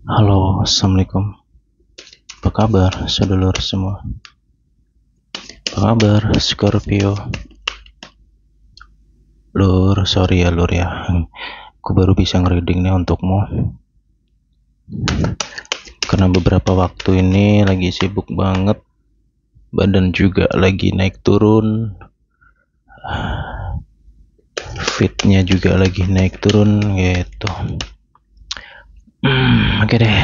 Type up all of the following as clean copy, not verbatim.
Halo, assalamualaikum. Apa kabar, sedulur semua? Apa kabar, Scorpio? Lur, sorry ya, Lur ya. Aku baru bisa ngereading nih untukmu. Karena beberapa waktu ini lagi sibuk banget. Badan juga lagi naik turun. Fitnya juga lagi naik turun gitu. Oke deh.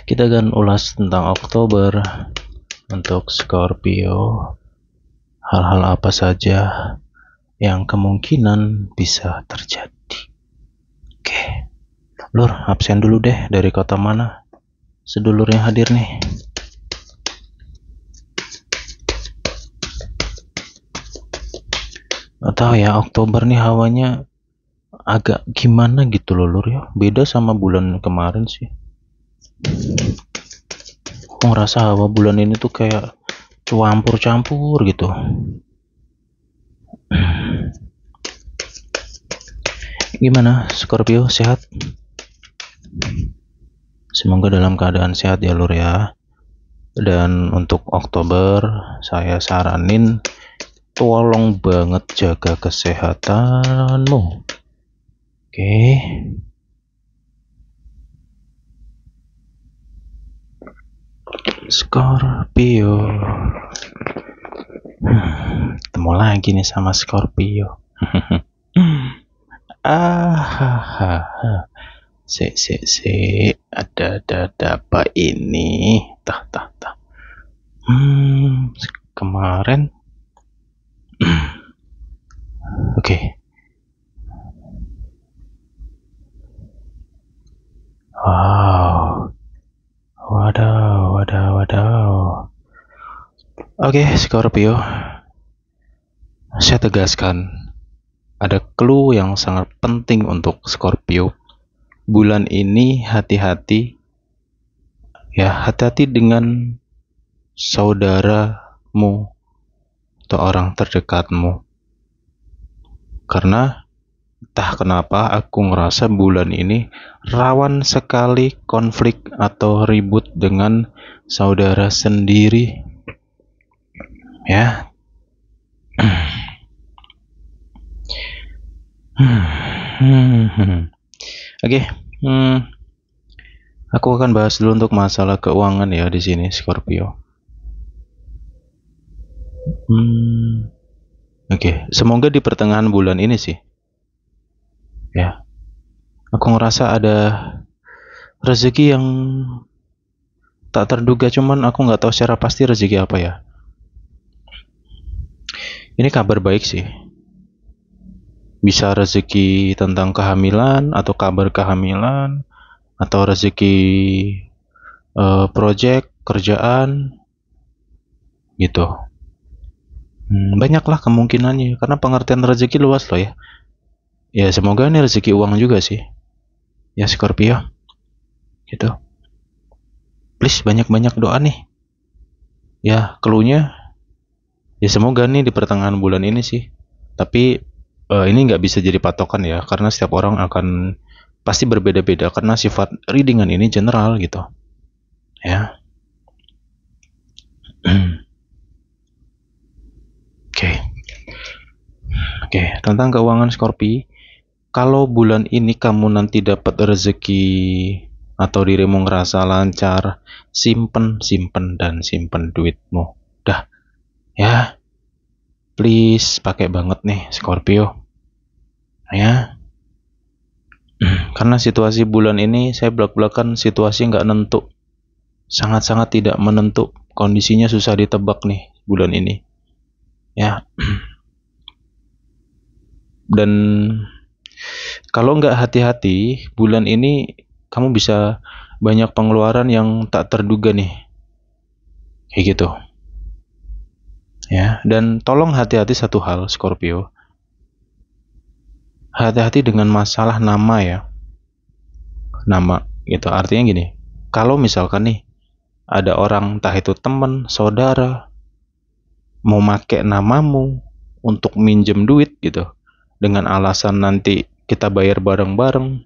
Kita akan ulas tentang Oktober untuk Scorpio. Hal-hal apa saja yang kemungkinan bisa terjadi. Oke, Lur, absen dulu deh. Dari kota mana sedulur yang hadir nih? Atau ya, Oktober nih hawanya agak gimana gitu loh, Lur ya. Beda sama bulan kemarin sih. Aku ngerasa hawa bulan ini tuh kayak campur-campur gitu. Gimana, Scorpio, sehat? Semoga dalam keadaan sehat ya, Lur ya. Dan untuk Oktober, saya saranin tolong banget jaga kesehatanmu. Oke. Scorpio. Ketemu lagi nih sama Scorpio. Se ada apa ini? Tah. Kemarin. Oke. Wow. Wadaw. Oke, Scorpio. Saya tegaskan, ada clue yang sangat penting untuk Scorpio. Bulan ini hati-hati. Ya, hati-hati dengan saudaramu atau orang terdekatmu. Karena entah kenapa aku ngerasa bulan ini rawan sekali konflik atau ribut dengan saudara sendiri. Ya. Oke. Aku akan bahas dulu untuk masalah keuangan ya di sini, Scorpio. Oke. Semoga di pertengahan bulan ini sih. Ya. Aku ngerasa ada rezeki yang tak terduga, cuman aku nggak tahu secara pasti rezeki apa ya. Ini kabar baik sih. Bisa rezeki tentang kehamilan atau kabar kehamilan atau rezeki project kerjaan gitu. Banyaklah kemungkinannya karena pengertian rezeki luas loh ya. Ya semoga ini rezeki uang juga sih. Ya Scorpio. Gitu. Please banyak-banyak doa nih. Ya clue-nya ya semoga nih di pertengahan bulan ini sih. Tapi ini nggak bisa jadi patokan ya, karena setiap orang akan pasti berbeda-beda karena sifat readingan ini general gitu. Ya. Oke, tentang keuangan Scorpio. Kalau bulan ini kamu nanti dapat rezeki atau dirimu ngerasa lancar, simpen duitmu. Dah, ya. Please pakai banget nih Scorpio. Ya. Karena situasi bulan ini saya belak-belakan situasi nggak nentu. Sangat-sangat tidak menentu. Kondisinya susah ditebak nih bulan ini. Ya. Dan kalau nggak hati-hati, bulan ini kamu bisa banyak pengeluaran yang tak terduga nih. Kayak gitu. Ya, dan tolong hati-hati satu hal, Scorpio. Hati-hati dengan masalah nama ya. Nama gitu. Artinya gini, kalau misalkan nih ada orang entah itu teman, saudara mau make namamu untuk minjem duit gitu dengan alasan nanti kita bayar bareng-bareng,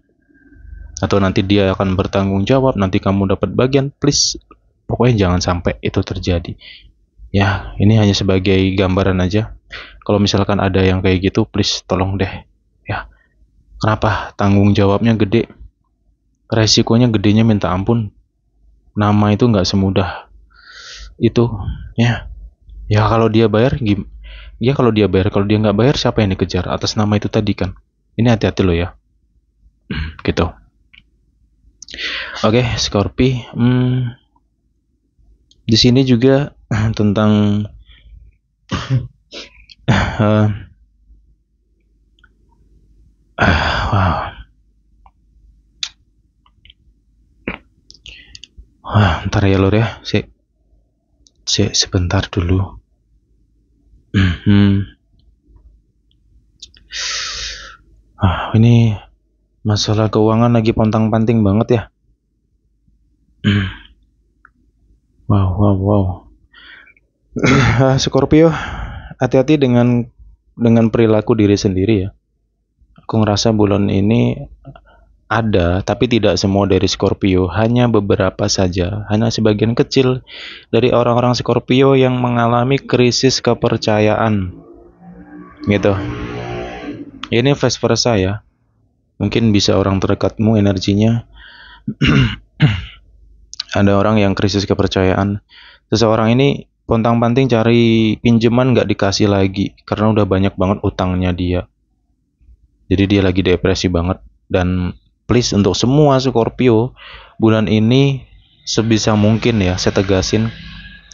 atau nanti dia akan bertanggung jawab, nanti kamu dapat bagian. Please, pokoknya jangan sampai itu terjadi. Ya, ini hanya sebagai gambaran aja. Kalau misalkan ada yang kayak gitu, please tolong deh. Ya, kenapa? Tanggung jawabnya gede, resikonya gedenya minta ampun. Nama itu nggak semudah itu. Ya, ya kalau dia bayar, ya kalau dia bayar. Kalau dia nggak bayar, siapa yang dikejar? Atas nama itu tadi kan. Ini hati-hati loh ya. Gitu. Oke, Scorpi. Di sini juga tentang wow. Ntar ya lor ya. Sebentar dulu. Ini masalah keuangan lagi pontang-panting banget ya. Wow. Scorpio, hati-hati dengan perilaku diri sendiri ya. Aku ngerasa bulan ini ada, tapi tidak semua dari Scorpio, hanya beberapa saja, hanya sebagian kecil dari orang-orang Scorpio yang mengalami krisis kepercayaan. Gitu. Ini vice versa ya. Mungkin bisa orang terdekatmu energinya ada orang yang krisis kepercayaan. Seseorang ini pontang-panting cari pinjaman nggak dikasih lagi karena udah banyak banget utangnya dia. Jadi dia lagi depresi banget. Dan please untuk semua Scorpio, bulan ini sebisa mungkin ya, saya tegasin,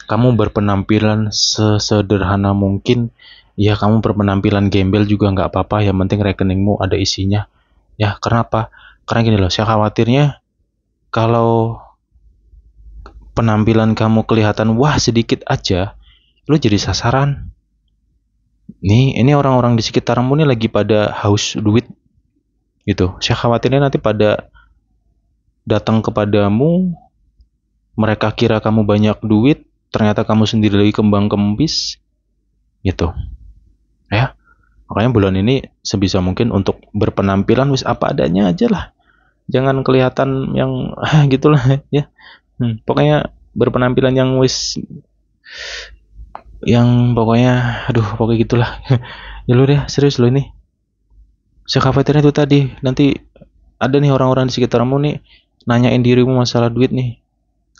kamu berpenampilan sesederhana mungkin. Ya kamu berpenampilan gembel juga nggak apa-apa, yang penting rekeningmu ada isinya. Ya kenapa? Karena gini loh, saya khawatirnya kalau penampilan kamu kelihatan wah sedikit aja, lu jadi sasaran. Ini orang-orang di sekitarmu nih lagi pada haus duit gitu. Saya khawatirnya nanti pada datang kepadamu, mereka kira kamu banyak duit, ternyata kamu sendiri lagi kembang kempis gitu. Ya. Makanya bulan ini sebisa mungkin untuk berpenampilan wis apa adanya aja lah. Jangan kelihatan yang gitulah ya. Pokoknya berpenampilan yang wis yang pokoknya pokoknya gitulah. Ya lu deh, serius lu ini. Saya khawatirnya itu tadi, nanti ada nih orang-orang di sekitarmu nih nanyain dirimu masalah duit nih.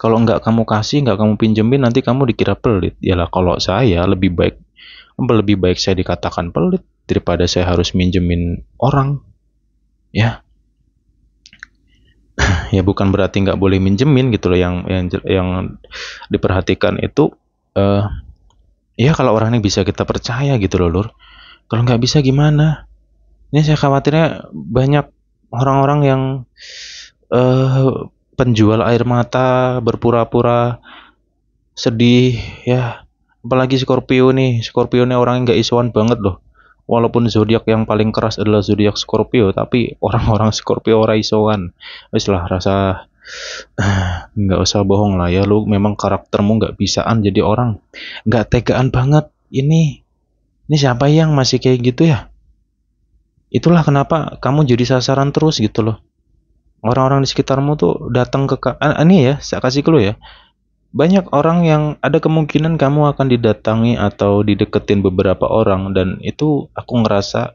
Kalau nggak kamu kasih, nggak kamu pinjemin, nanti kamu dikira pelit. Yalah, kalau saya lebih baik saya dikatakan pelit daripada saya harus minjemin orang. Ya. Ya bukan berarti nggak boleh minjemin gitu loh, yang diperhatikan itu ya kalau orangnya bisa kita percaya gitu loh lur. Kalau nggak bisa gimana? Ini saya khawatirnya banyak orang-orang yang penjual air mata, berpura-pura sedih ya. Apalagi Scorpio nih orangnya nggak isuan banget loh. Walaupun zodiak yang paling keras adalah zodiak Scorpio, tapi orang-orang Scorpio ora isoan. Wis lah, rasa nggak usah bohong lah ya, lu memang karaktermu nggak bisaan jadi orang, nggak tegaan banget. Ini siapa yang masih kayak gitu ya? Itulah kenapa kamu jadi sasaran terus gitu loh. Orang-orang di sekitarmu tuh datang ke ini ya, saya kasih clue ya. Banyak orang yang ada kemungkinan kamu akan didatangi atau dideketin beberapa orang, dan itu aku ngerasa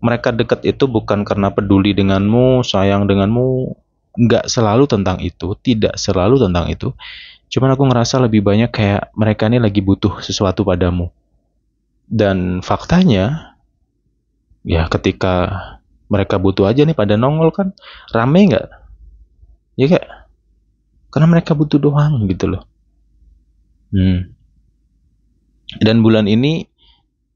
mereka deket itu bukan karena peduli denganmu, sayang denganmu, nggak selalu tentang itu, tidak selalu tentang itu. Cuman aku ngerasa lebih banyak kayak mereka ini lagi butuh sesuatu padamu. Dan faktanya, ya ketika mereka butuh aja nih pada nongol kan, rame nggak? Ya kayak, karena mereka butuh doang gitu loh. Dan bulan ini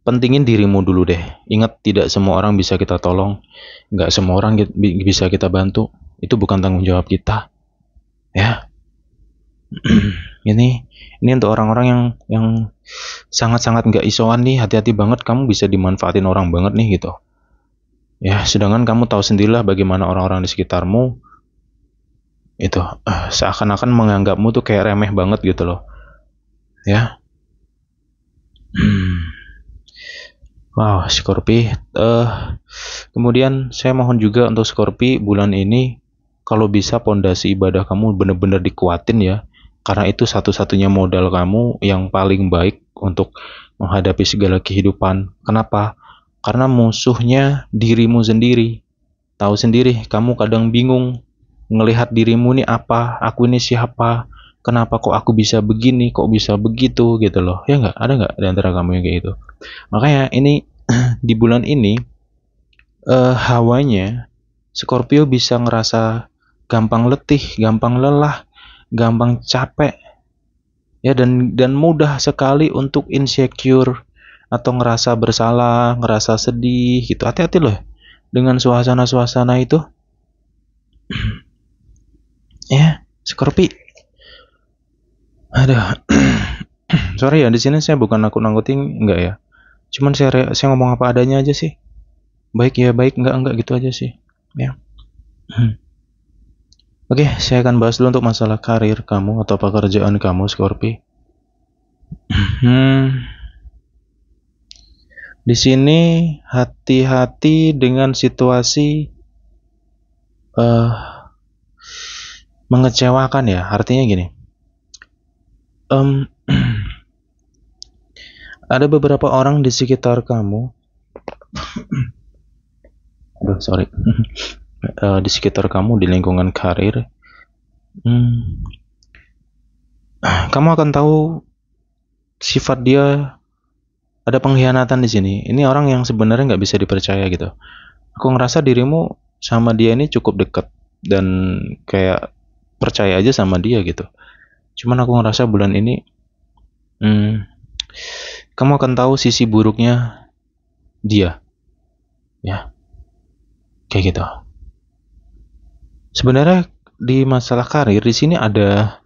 pentingin dirimu dulu deh. Ingat, tidak semua orang bisa kita tolong, nggak semua orang bisa kita bantu. Itu bukan tanggung jawab kita. Ya. ini untuk orang-orang yang sangat-sangat nggak isoan nih, hati-hati banget, kamu bisa dimanfaatin orang banget nih gitu. Ya, sedangkan kamu tahu sendirilah bagaimana orang-orang di sekitarmu itu seakan-akan menganggapmu tuh kayak remeh banget gitu loh. Ya. Wow, Scorpi. Kemudian saya mohon juga untuk Scorpi bulan ini kalau bisa pondasi ibadah kamu benar-benar dikuatin ya, karena itu satu-satunya modal kamu yang paling baik untuk menghadapi segala kehidupan. Kenapa? Karena musuhnya dirimu sendiri. Tahu sendiri, kamu kadang bingung ngelihat dirimu ini apa, aku ini siapa, kenapa kok aku bisa begini, kok bisa begitu gitu loh. Ya nggak? Ada nggak di antara kamu yang kayak gitu? Makanya ini di bulan ini hawanya Scorpio bisa ngerasa gampang letih, gampang lelah, gampang capek ya, dan mudah sekali untuk insecure atau ngerasa bersalah, ngerasa sedih gitu. Hati-hati loh dengan suasana-suasana itu. Ya, Scorpio. Aduh. Sorry ya, di sini saya bukan nakut-nakutin, enggak ya. Cuman saya ngomong apa adanya aja sih. Baik ya baik, enggak gitu aja sih. Ya. Oke, saya akan bahas dulu untuk masalah karir kamu atau pekerjaan kamu, Scorpio. Di sini hati-hati dengan situasi mengecewakan ya. Artinya gini. Ada beberapa orang di sekitar kamu. Di sekitar kamu, di lingkungan karir. Kamu akan tahu sifat dia. Ada pengkhianatan di sini. Ini orang yang sebenarnya nggak bisa dipercaya gitu. Aku ngerasa dirimu sama dia ini cukup dekat dan kayak percaya aja sama dia gitu. Cuman aku ngerasa bulan ini kamu akan tahu sisi buruknya dia. Ya. Kayak gitu. Sebenarnya di masalah karir di sini ada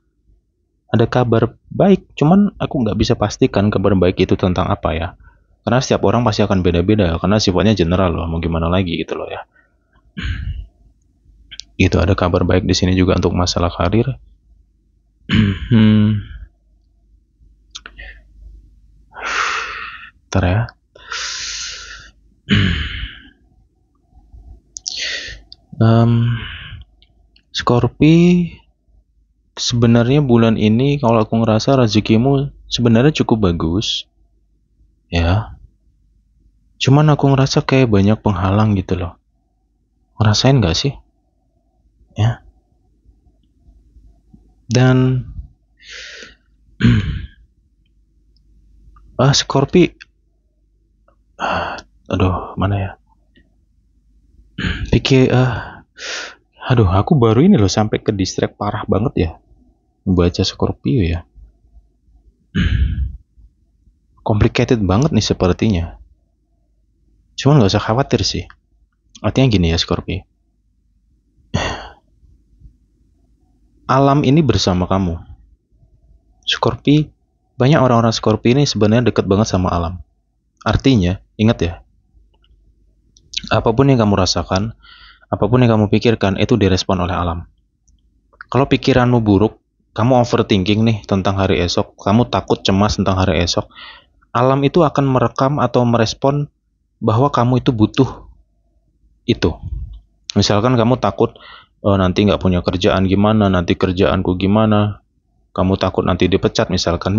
kabar baik, cuman aku nggak bisa pastikan kabar baik itu tentang apa ya. Karena setiap orang pasti akan beda-beda, karena sifatnya general loh, mau gimana lagi gitu loh ya. Itu ada kabar baik di sini juga untuk masalah karir. Ntar ya. Scorpio, sebenarnya bulan ini kalau aku ngerasa rezekimu sebenarnya cukup bagus ya, cuman aku ngerasa kayak banyak penghalang gitu loh. Ngerasain gak sih ya? Dan Scorpio, aduh mana ya, pikir aduh, aku baru ini loh sampai ke distract parah banget ya membaca Scorpio ya. Complicated banget nih sepertinya. Cuman gak usah khawatir sih. Artinya gini ya Scorpio. Alam ini bersama kamu. Scorpio, banyak orang-orang Scorpio ini sebenarnya dekat banget sama alam. Artinya, ingat ya, apapun yang kamu rasakan, apapun yang kamu pikirkan, itu direspon oleh alam. Kalau pikiranmu buruk, kamu overthinking nih tentang hari esok, kamu takut cemas tentang hari esok, alam itu akan merekam atau merespon bahwa kamu itu butuh itu. Misalkan kamu takut nanti nggak punya kerjaan gimana, nanti kerjaanku gimana, kamu takut nanti dipecat misalkan,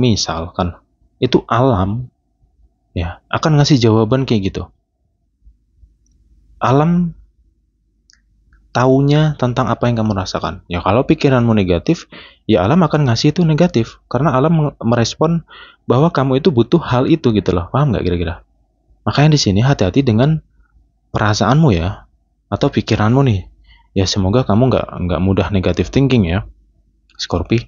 itu alam ya akan ngasih jawaban kayak gitu. Alam taunya tentang apa yang kamu rasakan. Ya kalau pikiranmu negatif, ya alam akan ngasih itu negatif karena alam merespon bahwa kamu itu butuh hal itu gitu loh. Paham nggak kira-kira? Makanya di sini hati-hati dengan perasaanmu ya atau pikiranmu nih. Ya semoga kamu nggak mudah negative thinking ya, Scorpio.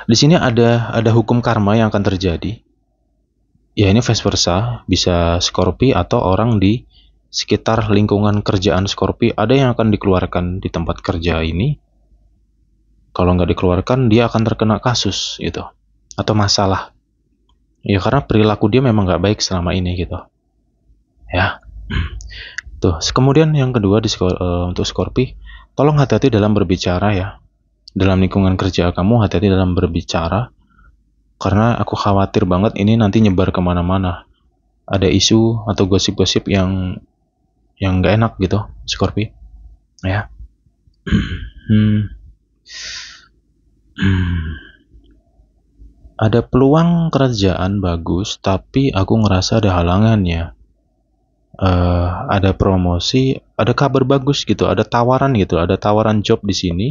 Di sini ada hukum karma yang akan terjadi. Ya ini vice versa, bisa Scorpio atau orang di sekitar lingkungan kerjaan Scorpio ada yang akan dikeluarkan di tempat kerja ini. Kalau nggak dikeluarkan, dia akan terkena kasus gitu atau masalah. Ya karena perilaku dia memang nggak baik selama ini gitu. Ya. Tuh, kemudian yang kedua untuk Scorpio, tolong hati-hati dalam berbicara ya. Dalam lingkungan kerja kamu hati-hati dalam berbicara, karena aku khawatir banget ini nanti nyebar kemana-mana. Ada isu atau gosip-gosip yang yang nggak enak gitu, Scorpio. Ya. Hmm. Ada peluang kerjaan bagus, tapi aku ngerasa ada halangannya. Ada promosi, ada kabar bagus gitu, ada tawaran gitu, ada tawaran job di sini.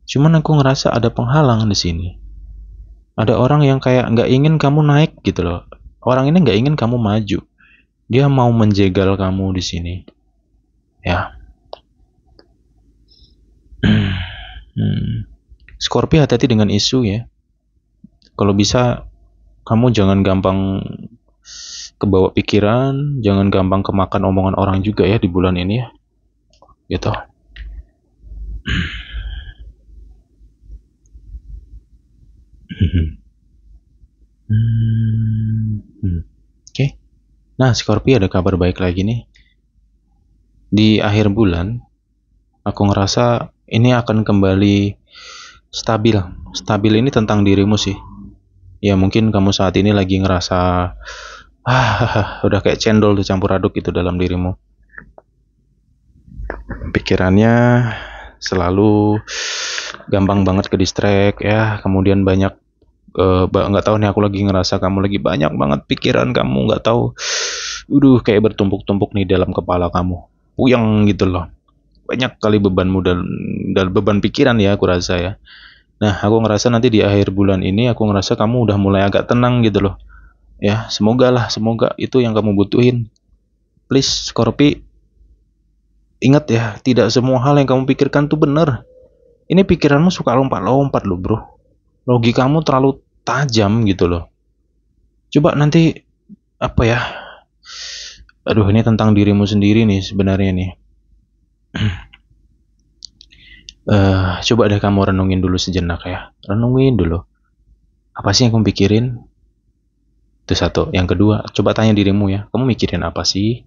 Cuman aku ngerasa ada penghalang di sini. Ada orang yang kayak nggak ingin kamu naik gitu loh. Orang ini nggak ingin kamu maju. Dia mau menjegal kamu di sini. Ya. Scorpio, hati-hati dengan isu ya. Kalau bisa kamu jangan gampang kebawa pikiran, jangan gampang kemakan omongan orang juga ya di bulan ini ya. Gitu. Oke. Nah, Scorpio, ada kabar baik lagi nih. Di akhir bulan, aku ngerasa ini akan kembali stabil. Stabil ini tentang dirimu sih. Ya mungkin kamu saat ini lagi ngerasa udah kayak cendol dicampur aduk gitu dalam dirimu. Pikirannya selalu gampang banget ke distract ya. Kemudian banyak nggak tahu nih, aku lagi ngerasa kamu lagi banyak banget pikiran kamu, nggak tahu, kayak bertumpuk-tumpuk nih dalam kepala kamu, puyeng gitu loh, banyak kali bebanmu dan beban pikiran ya aku rasa ya. Nah, aku ngerasa nanti di akhir bulan ini aku ngerasa kamu udah mulai agak tenang gitu loh ya. Semoga itu yang kamu butuhin. Please Scorpi, ingat ya, tidak semua hal yang kamu pikirkan tuh bener. Ini pikiranmu suka lompat-lompat loh bro, logikamu terlalu tajam gitu loh. Coba nanti, apa ya, aduh, ini tentang dirimu sendiri nih sebenarnya nih. Coba deh kamu renungin dulu sejenak ya, renungin dulu apa sih yang kamu pikirin. Itu satu. Yang kedua, coba tanya dirimu ya, kamu mikirin apa sih?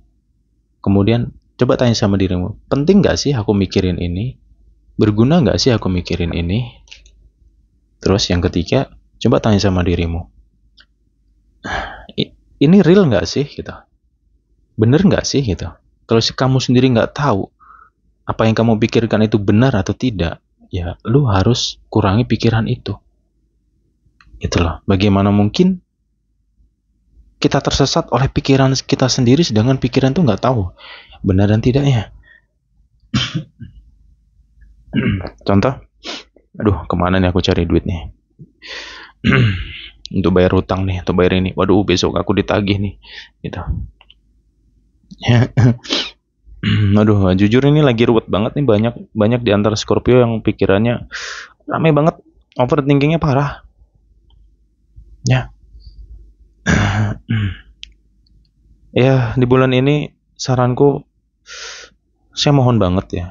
Kemudian coba tanya sama dirimu, penting gak sih aku mikirin ini? Berguna gak sih aku mikirin ini? Terus yang ketiga, coba tanya sama dirimu, ini real gak sih gitu? Bener gak sih gitu? Kalau kamu sendiri gak tahu apa yang kamu pikirkan itu benar atau tidak, ya lu harus kurangi pikiran itu. Itulah, bagaimana mungkin kita tersesat oleh pikiran kita sendiri, sedangkan pikiran tuh nggak tahu benar dan tidaknya. Contoh, aduh, kemana nih aku cari duit nih untuk bayar hutang nih, atau bayar ini, waduh besok aku ditagih nih gitu. Aduh, jujur ini lagi ruwet banget nih, banyak di antara Scorpio yang pikirannya rame banget, overthinkingnya parah ya. Ya, di bulan ini saranku, saya mohon banget ya,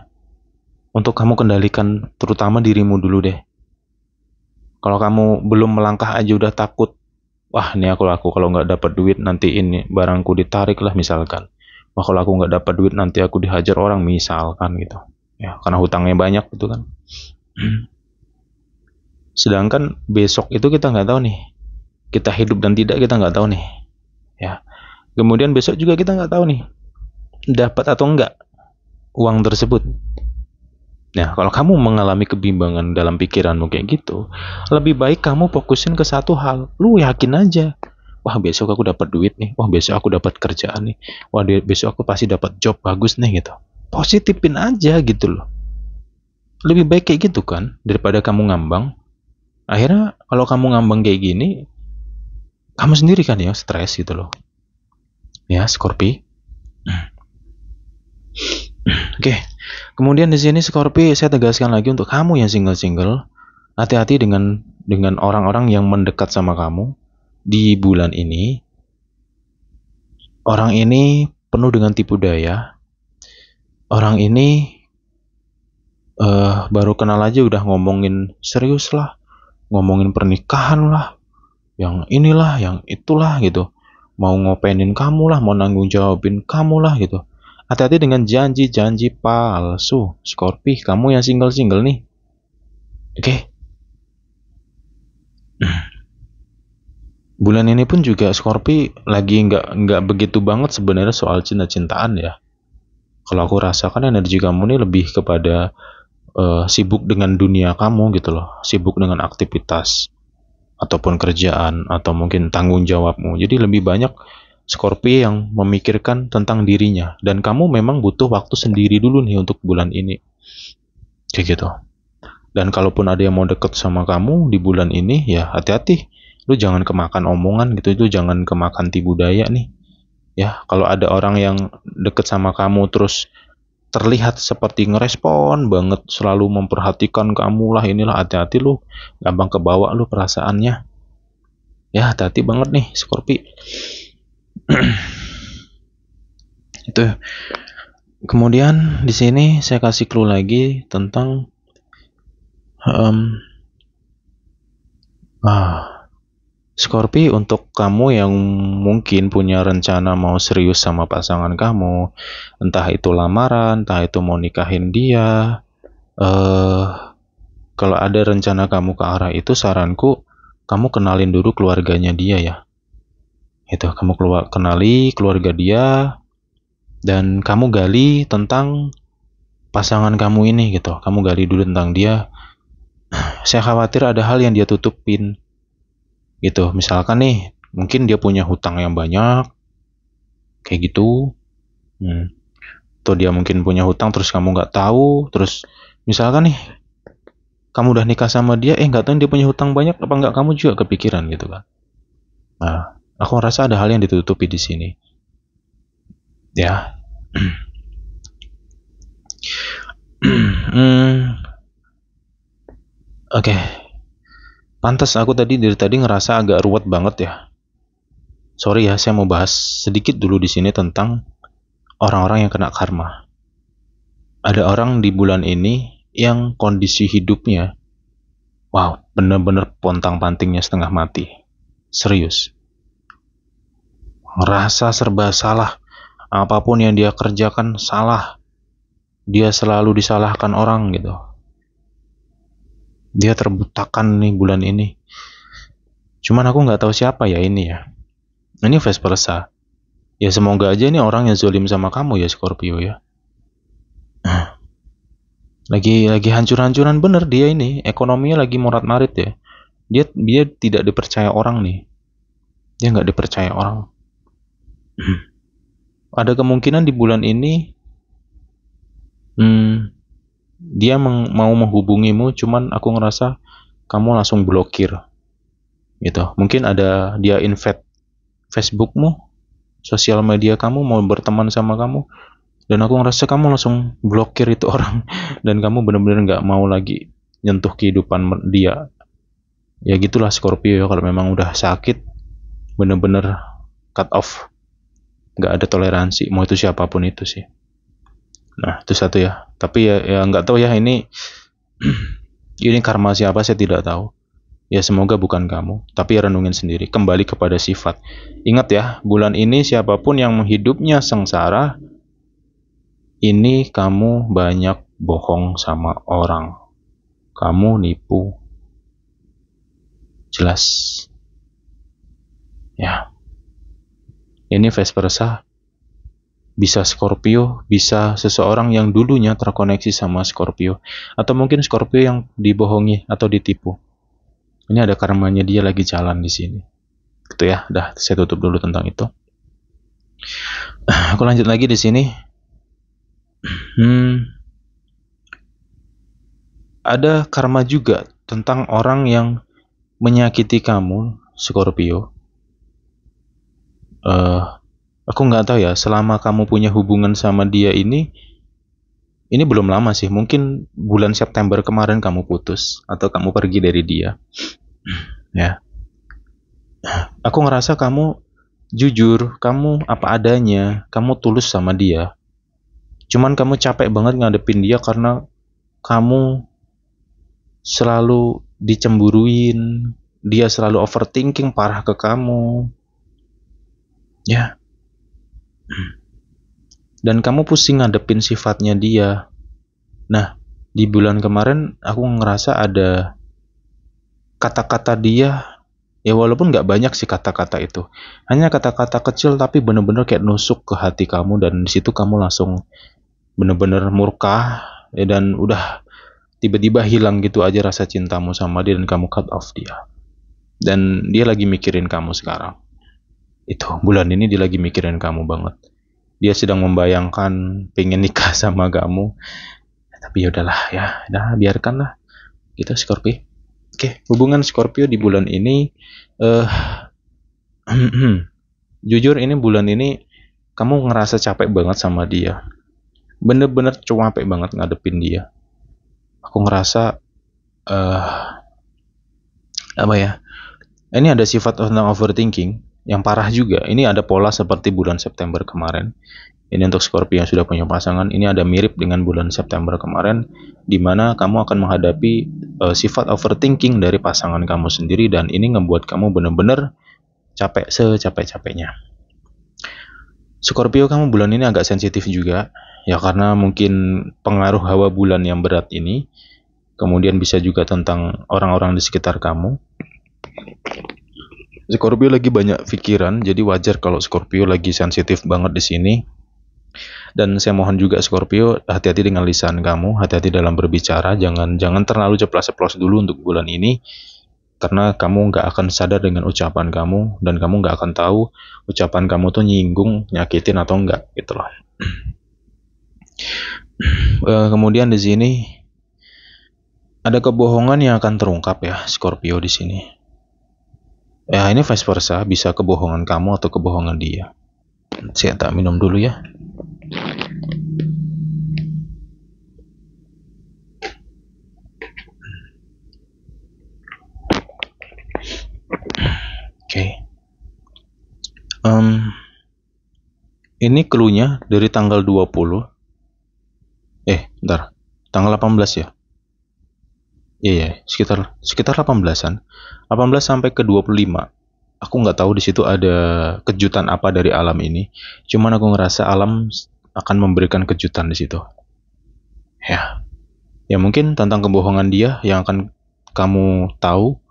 untuk kamu kendalikan terutama dirimu dulu deh. Kalau kamu belum melangkah aja udah takut, wah ini aku kalau nggak dapat duit nanti ini barangku ditarik lah misalkan. Wah kalau aku nggak dapat duit nanti aku dihajar orang misalkan gitu. Ya karena hutangnya banyak gitu kan. Sedangkan besok itu kita nggak tahu nih. Kita hidup dan tidak kita nggak tahu nih. Ya. Kemudian besok juga kita nggak tahu nih dapat atau enggak uang tersebut. Nah, kalau kamu mengalami kebimbangan dalam pikiranmu kayak gitu, lebih baik kamu fokusin ke satu hal. Lu yakin aja, wah besok aku dapat duit nih, wah besok aku dapat kerjaan nih, wah besok aku pasti dapat job bagus nih gitu. Positifin aja gitu loh. Lebih baik kayak gitu kan, daripada kamu ngambang. Akhirnya kalau kamu ngambang kayak gini, kamu sendiri kan ya stres gitu loh. Ya, Scorpi. Oke. Kemudian di sini Scorpi, saya tegaskan lagi untuk kamu yang single-single, hati-hati dengan orang-orang yang mendekat sama kamu di bulan ini. Orang ini penuh dengan tipu daya. Orang ini baru kenal aja udah ngomongin serius lah, ngomongin pernikahan lah, yang inilah, yang itulah gitu. Mau ngopenin kamu lah, mau nanggung jawabin kamu lah gitu. Hati-hati dengan janji-janji palsu, Scorpi, kamu yang single-single nih. Oke. Bulan ini pun juga Scorpi lagi nggak begitu banget sebenarnya soal cinta-cintaan ya. Kalau aku rasakan energi kamu ini lebih kepada sibuk dengan dunia kamu gitu loh, sibuk dengan aktivitas ataupun kerjaan atau mungkin tanggung jawabmu. Jadi lebih banyak Scorpio yang memikirkan tentang dirinya, dan kamu memang butuh waktu sendiri dulu nih untuk bulan ini, kayak gitu. Dan kalaupun ada yang mau deket sama kamu di bulan ini, ya hati-hati, lu jangan kemakan omongan gitu, itu jangan kemakan tipu daya nih. Ya, kalau ada orang yang deket sama kamu terus terlihat seperti ngerespon banget, selalu memperhatikan kamu lah inilah, hati-hati lu, gampang kebawa lu perasaannya. Ya, hati-hati banget nih Scorpio. Itu. Kemudian di sini saya kasih clue lagi tentang Scorpio, untuk kamu yang mungkin punya rencana mau serius sama pasangan kamu, entah itu lamaran, entah itu mau nikahin dia, kalau ada rencana kamu ke arah itu, saranku kamu kenalin dulu keluarganya dia ya. Itu, kamu kenali keluarga dia, dan kamu gali tentang pasangan kamu ini gitu. Kamu gali dulu tentang dia. Saya khawatir ada hal yang dia tutupin gitu. Misalkan nih, mungkin dia punya hutang yang banyak, kayak gitu. Atau dia mungkin punya hutang terus kamu nggak tahu. Terus misalkan nih, kamu udah nikah sama dia, nggak tahu dia punya hutang banyak apa nggak, kamu juga kepikiran gitu kan. Nah, aku rasa ada hal yang ditutupi di sini. Ya. Oke. Pantas aku dari tadi ngerasa agak ruwet banget ya. Sorry ya, saya mau bahas sedikit dulu di sini tentang orang-orang yang kena karma. Ada orang di bulan ini yang kondisi hidupnya, wow, bener-bener pontang-pantingnya setengah mati. Serius. Ngerasa serba salah. Apapun yang dia kerjakan salah. Dia selalu disalahkan orang gitu. Dia terbutakan nih bulan ini. Cuman aku nggak tahu siapa ya ini ya. Ini vice versa. Ya semoga aja nih orang yang zalim sama kamu ya Scorpio ya. Lagi hancur-hancuran bener dia ini. Ekonominya lagi morat-marit ya. Dia tidak dipercaya orang nih. Dia nggak dipercaya orang. Ada kemungkinan di bulan ini dia mau menghubungimu, cuman aku ngerasa kamu langsung blokir gitu. Mungkin ada dia invite Facebookmu, sosial media kamu, mau berteman sama kamu, dan aku ngerasa kamu langsung blokir itu orang dan kamu benar-benar nggak mau lagi nyentuh kehidupan dia. Ya gitulah Scorpio ya, kalau memang udah sakit bener-bener cut off, nggak ada toleransi, mau itu siapapun itu sih. Nah itu satu ya, tapi ya nggak tahu ya ini ini karma siapa saya tidak tahu ya. Semoga bukan kamu, tapi renungin sendiri, kembali kepada sifat. Ingat ya, bulan ini siapapun yang hidupnya sengsara, ini kamu banyak bohong sama orang, kamu nipu, jelas ya. Ini vice versa, bisa Scorpio, bisa seseorang yang dulunya terkoneksi sama Scorpio, atau mungkin Scorpio yang dibohongi atau ditipu. Ini ada karmanya dia lagi jalan di sini. Gitu ya, dah saya tutup dulu tentang itu. Aku lanjut lagi di sini. Ada karma juga tentang orang yang menyakiti kamu, Scorpio. Aku nggak tahu ya, selama kamu punya hubungan sama dia ini belum lama sih, mungkin bulan September kemarin kamu putus atau kamu pergi dari dia. Ya, aku ngerasa kamu jujur, kamu apa adanya, kamu tulus sama dia. Cuman kamu capek banget ngadepin dia karena kamu selalu dicemburuin, dia selalu overthinking parah ke kamu. Ya. Dan kamu pusing ngadepin sifatnya dia. Nah, di bulan kemarin aku ngerasa ada kata-kata dia, ya walaupun nggak banyak sih kata-kata itu, hanya kata-kata kecil tapi bener-bener kayak nusuk ke hati kamu, dan di situ kamu langsung bener-bener murka ya, dan udah tiba-tiba hilang gitu aja rasa cintamu sama dia dan kamu cut off dia. Dan dia lagi mikirin kamu sekarang. Itu bulan ini dia lagi mikirin kamu banget. Dia sedang membayangkan pengen nikah sama kamu. Tapi ya udahlah ya, dah biarkanlah. Gitu Scorpio. Oke, hubungan Scorpio di bulan ini jujur ini bulan ini kamu ngerasa capek banget sama dia. Bener-bener capek banget ngadepin dia. Aku ngerasa apa ya? Ini ada sifat tentang overthinking yang parah juga. Ini ada pola seperti bulan September kemarin. Ini untuk Scorpio yang sudah punya pasangan. Ini ada mirip dengan bulan September kemarin, di mana kamu akan menghadapi sifat overthinking dari pasangan kamu sendiri, dan ini ngebuat kamu bener-bener capek secapek-capeknya. Scorpio, kamu bulan ini agak sensitif juga, ya karena mungkin pengaruh hawa bulan yang berat ini. Kemudian bisa juga tentang orang-orang di sekitar kamu. Scorpio lagi banyak pikiran, jadi wajar kalau Scorpio lagi sensitif banget di sini. Dan saya mohon juga Scorpio, hati-hati dengan lisan kamu, hati-hati dalam berbicara, jangan terlalu ceplas-ceplos dulu untuk bulan ini, karena kamu nggak akan sadar dengan ucapan kamu, dan kamu nggak akan tahu ucapan kamu tuh nyinggung, nyakitin atau enggak, gitu loh. Kemudian di sini ada kebohongan yang akan terungkap ya Scorpio di sini. Ya ini vice versa, bisa kebohongan kamu atau kebohongan dia. Saya tak minum dulu ya. Oke. Ini clue-nya dari tanggal 20. Bentar. Tanggal 18 ya? Iya, sekitar 18-an. 18 sampai ke 25. Aku nggak tahu di situ ada kejutan apa dari alam ini. Cuman aku ngerasa alam akan memberikan kejutan di situ. Ya mungkin tentang kebohongan dia yang akan kamu tahu,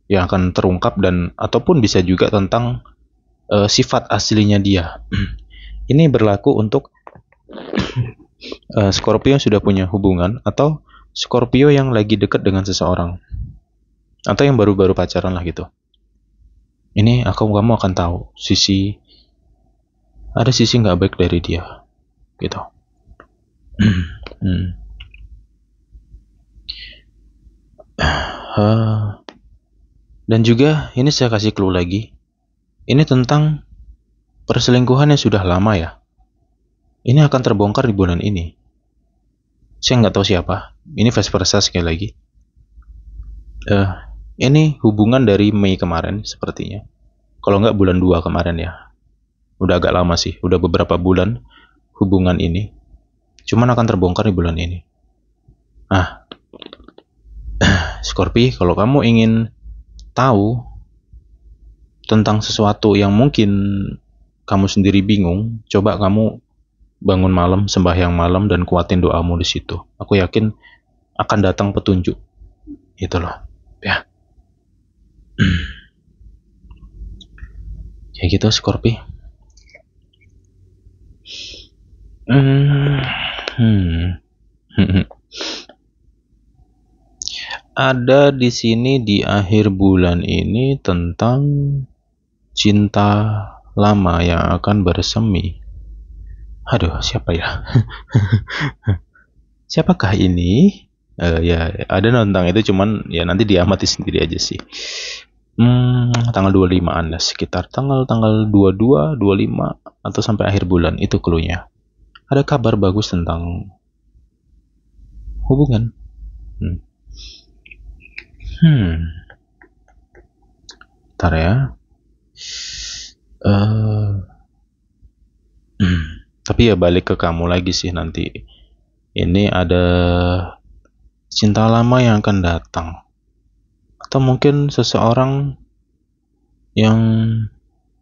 yang akan terungkap, dan ataupun bisa juga tentang sifat aslinya dia. Ini berlaku untuk Scorpio yang sudah punya hubungan, atau Scorpio yang lagi dekat dengan seseorang, atau yang baru-baru pacaran lah gitu. Ini kamu akan tahu ada sisi nggak baik dari dia, gitu. Dan juga ini saya kasih clue lagi. Ini tentang perselingkuhan yang sudah lama ya. Ini akan terbongkar di bulan ini. Saya nggak tahu siapa. Ini vice versa sekali lagi. Ini hubungan dari Mei kemarin sepertinya. Kalau nggak bulan 2 kemarin ya. Udah agak lama sih. Udah beberapa bulan hubungan ini. Cuman akan terbongkar di bulan ini. Nah, Scorpio, kalau kamu ingin tahu tentang sesuatu yang mungkin kamu sendiri bingung, coba kamu bangun malam, sembahyang malam, dan kuatin doamu di situ. Aku yakin akan datang petunjuk. Itu loh, ya. Kayak gitu Scorpio. Ada di sini di akhir bulan ini tentang cinta lama yang akan bersemi. Aduh, siapa ya? Siapakah ini? Ya, ada tentang itu, cuman ya nanti diamati sendiri aja sih. Tanggal 25-an lah, sekitar tanggal 22, 25 atau sampai akhir bulan, itu clue-nya. Ada kabar bagus tentang hubungan. Bentar ya. Tapi ya balik ke kamu lagi sih nanti. Ini ada cinta lama yang akan datang. Atau mungkin seseorang yang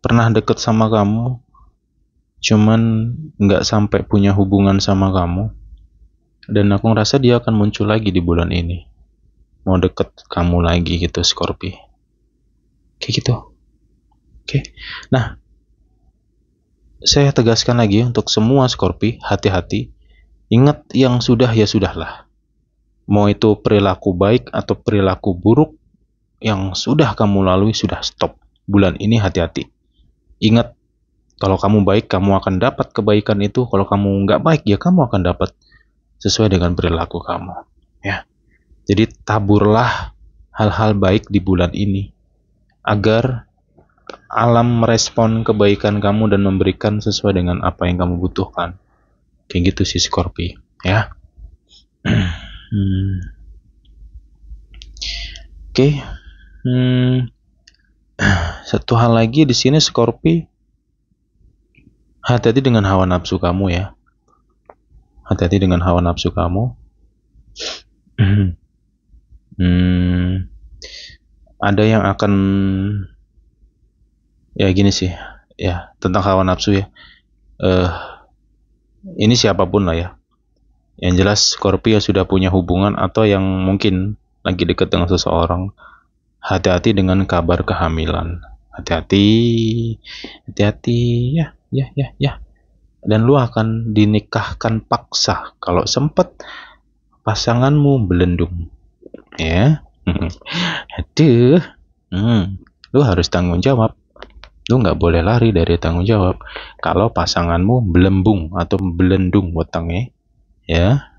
pernah deket sama kamu, cuman nggak sampai punya hubungan sama kamu. Dan aku ngerasa dia akan muncul lagi di bulan ini. Mau deket kamu lagi gitu, Scorpio. Kayak gitu. Oke. Nah, saya tegaskan lagi untuk semua Scorpio, hati-hati. Ingat yang sudah ya sudahlah. Mau itu perilaku baik atau perilaku buruk yang sudah kamu lalui, sudah stop. Bulan ini hati-hati. Ingat, kalau kamu baik, kamu akan dapat kebaikan itu. Kalau kamu nggak baik, ya kamu akan dapat sesuai dengan perilaku kamu. Ya. Jadi taburlah hal-hal baik di bulan ini, agar alam merespon kebaikan kamu dan memberikan sesuai dengan apa yang kamu butuhkan. Kayak gitu sih Scorpio, ya. Oke. Satu hal lagi di sini Scorpio, hati-hati dengan hawa nafsu kamu ya. Hati-hati dengan hawa nafsu kamu. Ada yang akan ya gini sih, ya tentang hawa nafsu ya. Ini siapapun lah ya. Yang jelas Scorpio sudah punya hubungan atau yang mungkin lagi dekat dengan seseorang. Hati-hati dengan kabar kehamilan. Hati-hati, hati-hati ya. Dan lu akan dinikahkan paksa kalau sempat pasanganmu belendung. Ya. Aduh. Lu harus tanggung jawab. Lu nggak boleh lari dari tanggung jawab kalau pasanganmu belembung atau belendung wetengnya, ya.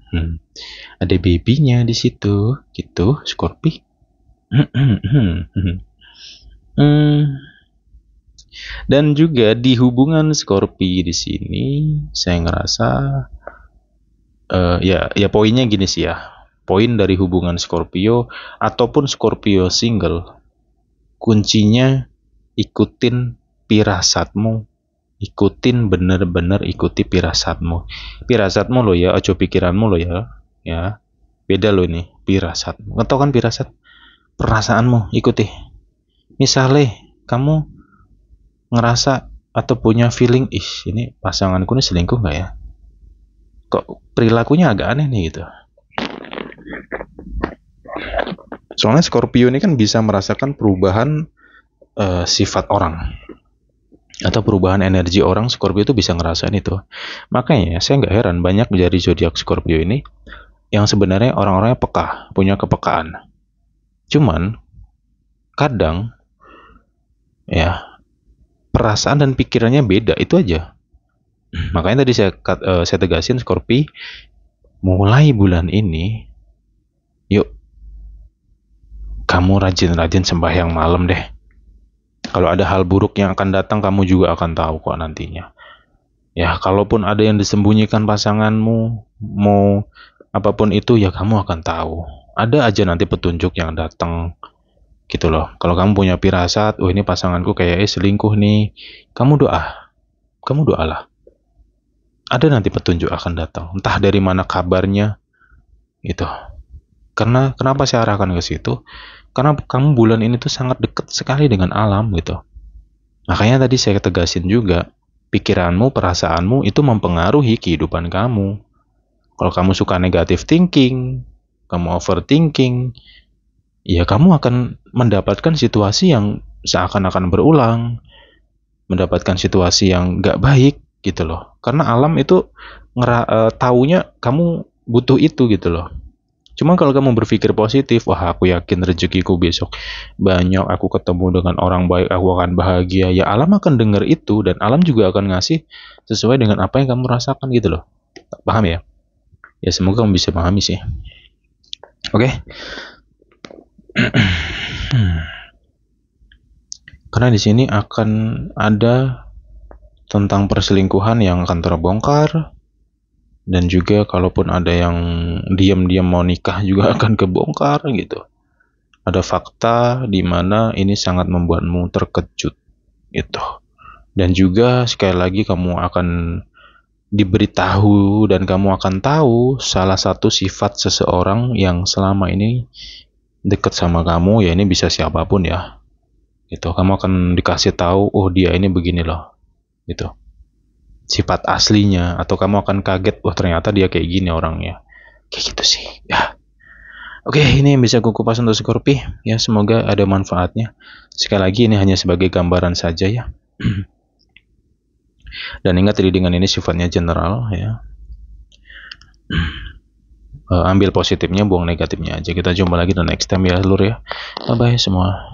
Ada babynya di situ, gitu, Scorpio. Dan juga di hubungan Scorpio di sini, saya ngerasa, ya poinnya gini sih ya. Poin dari hubungan Scorpio ataupun Scorpio single, kuncinya ikutin pirasatmu, bener-bener ikuti pirasatmu lo ya, ojo pikiranmu lo ya, beda lo ini, pirasatmu, ngetau kan pirasat, perasaanmu, ikuti. Misalnya kamu ngerasa atau punya feeling, ini pasanganku ini selingkuh nggak ya, kok perilakunya agak aneh nih gitu. Soalnya Scorpio ini kan bisa merasakan perubahan sifat orang atau perubahan energi orang. Scorpio itu bisa ngerasain itu. Makanya saya nggak heran banyak dari zodiak Scorpio ini yang sebenarnya orang-orangnya peka, punya kepekaan. Cuman kadang ya perasaan dan pikirannya beda, itu aja. Makanya tadi saya tegasin Scorpio, mulai bulan ini yuk kamu rajin-rajin sembahyang malam deh. Kalau ada hal buruk yang akan datang, kamu juga akan tahu kok nantinya. Ya, kalaupun ada yang disembunyikan pasanganmu, mau apapun itu, ya kamu akan tahu. Ada aja nanti petunjuk yang datang, gitu loh. Kalau kamu punya firasat, oh ini pasanganku kayaknya selingkuh nih, kamu doalah. Ada nanti petunjuk akan datang, entah dari mana kabarnya, gitu. Karena kenapa saya arahkan ke situ? Karena kamu bulan ini tuh sangat dekat sekali dengan alam gitu. Makanya tadi saya tegasin juga, pikiranmu, perasaanmu itu mempengaruhi kehidupan kamu. Kalau kamu suka negative thinking, kamu overthinking, ya kamu akan mendapatkan situasi yang seakan-akan berulang, mendapatkan situasi yang gak baik gitu loh. Karena alam itu taunya kamu butuh itu gitu loh. Cuma kalau kamu berpikir positif, wah aku yakin rezekiku besok banyak, aku ketemu dengan orang baik, aku akan bahagia. Ya alam akan dengar itu dan alam juga akan ngasih sesuai dengan apa yang kamu rasakan gitu loh. Paham ya? Ya semoga kamu bisa pahami sih. Oke. Karena di sini akan ada tentang perselingkuhan yang akan terbongkar. Dan juga kalaupun ada yang diam-diam mau nikah juga akan kebongkar gitu. Ada fakta di mana ini sangat membuatmu terkejut gitu. Dan juga sekali lagi kamu akan diberitahu dan kamu akan tahu salah satu sifat seseorang yang selama ini dekat sama kamu, ya ini bisa siapapun ya. Gitu. Kamu akan dikasih tahu, oh dia ini begini loh. Gitu. Sifat aslinya, atau kamu akan kaget, wah ternyata dia kayak gini orangnya, kayak gitu sih ya. Oke, ini yang bisa aku kupas untuk Scorpio ya, semoga ada manfaatnya. Sekali lagi ini hanya sebagai gambaran saja ya. Dan ingat readingan ini sifatnya general ya. Ambil positifnya, buang negatifnya aja. Kita jumpa lagi di next time ya lur ya. Bye bye semua.